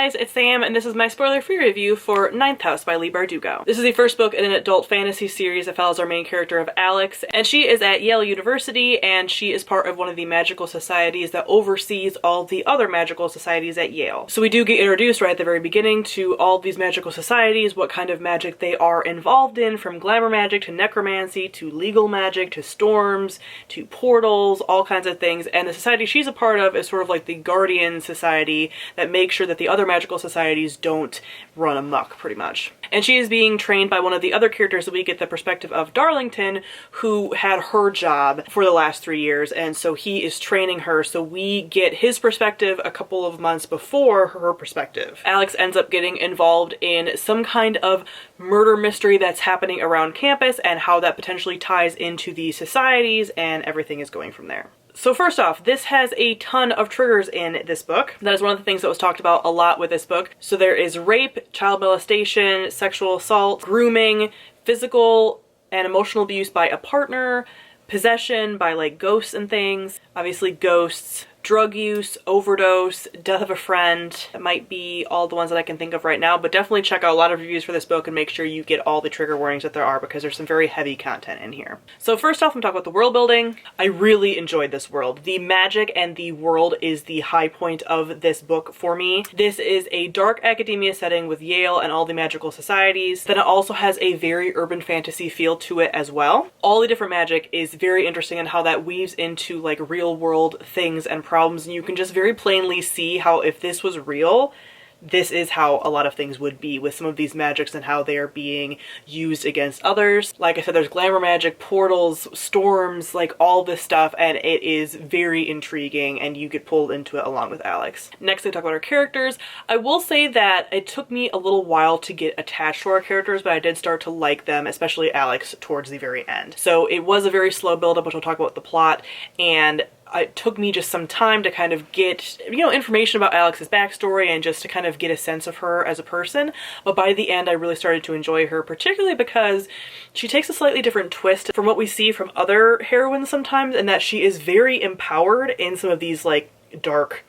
guys, it's Sam, and this is my spoiler-free review for Ninth House by Leigh Bardugo. This is the first book in an adult fantasy series that follows our main character of Alex, and she is at Yale University, and she is part of one of the magical societies that oversees all the other magical societies at Yale. So we do get introduced right at the very beginning to all these magical societies, what kind of magic they are involved in, from glamour magic to necromancy to legal magic to storms to portals, all kinds of things. And the society she's a part of is sort of like the guardian society that makes sure that the other magical societies don't run amok, pretty much. And she is being trained by one of the other characters that we get the perspective of, Darlington, who had her job for the last 3 years, and so he is training her, so we get his perspective a couple of months before her perspective. Alex ends up getting involved in some kind of murder mystery that's happening around campus and how that potentially ties into the societies, and everything is going from there. So first off, this has a ton of triggers in this book. That is one of the things that was talked about a lot with this book. So there is rape, child molestation, sexual assault, grooming, physical and emotional abuse by a partner, possession by like ghosts and things, obviously ghosts, drug use, overdose, death of a friend. That might be all the ones that I can think of right now, but definitely check out a lot of reviews for this book and make sure you get all the trigger warnings that there are, because there's some very heavy content in here. So first off, I'm talking about the world building. I really enjoyed this world. The magic and the world is the high point of this book for me. This is a dark academia setting with Yale and all the magical societies. Then it also has a very urban fantasy feel to it as well. All the different magic is very interesting in how that weaves into like real world things and problems, and you can just very plainly see how if this was real, this is how a lot of things would be with some of these magics and how they are being used against others. Like I said, there's glamour magic, portals, storms, like all this stuff, and it is very intriguing and you get pulled into it along with Alex. Next, I talk about our characters. I will say that it took me a little while to get attached to our characters, but I did start to like them, especially Alex, towards the very end. So it was a very slow build-up, which we'll talk about the plot, and it took me just some time to kind of get, information about Alex's backstory and just to kind of get a sense of her as a person. But by the end, I really started to enjoy her, particularly because she takes a slightly different twist from what we see from other heroines sometimes, and that she is very empowered in some of these like dark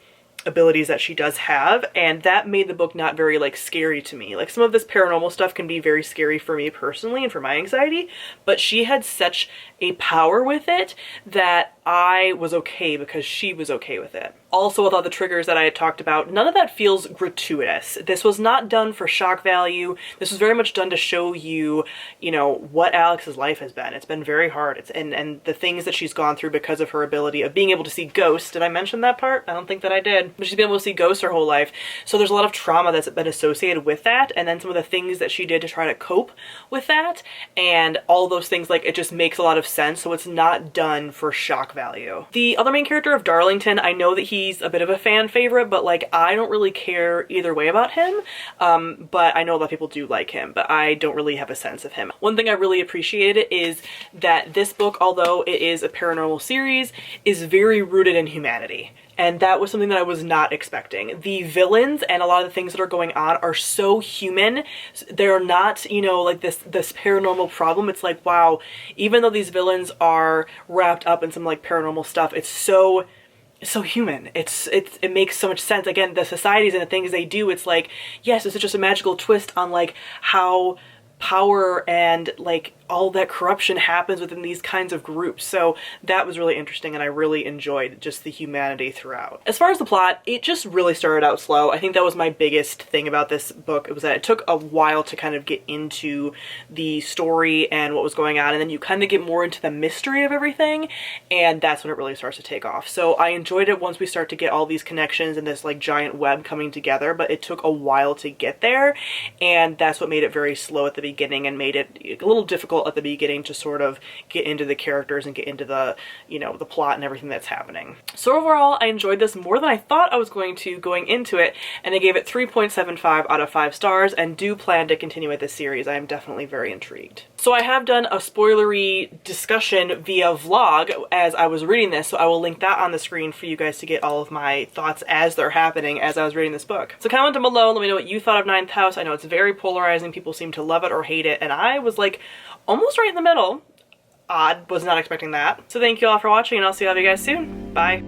abilities that she does have, and that made the book not very like scary to me. Like some of this paranormal stuff can be very scary for me personally and for my anxiety, but she had such a power with it that I was okay because she was okay with it. Also, with all the triggers that I had talked about, none of that feels gratuitous. This was not done for shock value. This was very much done to show you, what Alex's life has been. It's been very hard. And the things that she's gone through because of her ability of being able to see ghosts. Did I mention that part? I don't think that I did. But she's been able to see ghosts her whole life. So there's a lot of trauma that's been associated with that. And then some of the things that she did to try to cope with that. And all those things, like, it just makes a lot of sense. So it's not done for shock value. The other main character of Darlington, I know that he's a bit of a fan favorite, but like I don't really care either way about him. But I know a lot of people do like him, but I don't really have a sense of him. One thing I really appreciated is that this book, although it is a paranormal series, is very rooted in humanity. And that was something that I was not expecting. The villains and a lot of the things that are going on are so human. They're not, like this paranormal problem. It's like, wow, even though these villains are wrapped up in some like paranormal stuff, it's so human. It makes so much sense. Again, the societies and the things they do, it's like, yes, this is just a magical twist on like how power and like all that corruption happens within these kinds of groups. So that was really interesting, and I really enjoyed just the humanity throughout. As far as the plot, it just really started out slow. I think that was my biggest thing about this book. It was that it took a while to kind of get into the story and what was going on, and then you kind of get more into the mystery of everything, and that's when it really starts to take off. So I enjoyed it once we start to get all these connections and this like giant web coming together, but it took a while to get there, and that's what made it very slow at the beginning and made it a little difficult at the beginning to sort of get into the characters and get into the, the plot and everything that's happening. So overall, I enjoyed this more than I thought I was going to going into it, and I gave it 3.75 out of 5 stars and do plan to continue with this series. I am definitely very intrigued. So I have done a spoilery discussion via vlog as I was reading this, so I will link that on the screen for you guys to get all of my thoughts as they're happening as I was reading this book. So comment down below, let me know what you thought of Ninth House. I know it's very polarizing. People seem to love it or hate it, and I was like almost right in the middle. Odd, was not expecting that. So thank you all for watching, and I'll see all of you guys soon. Bye.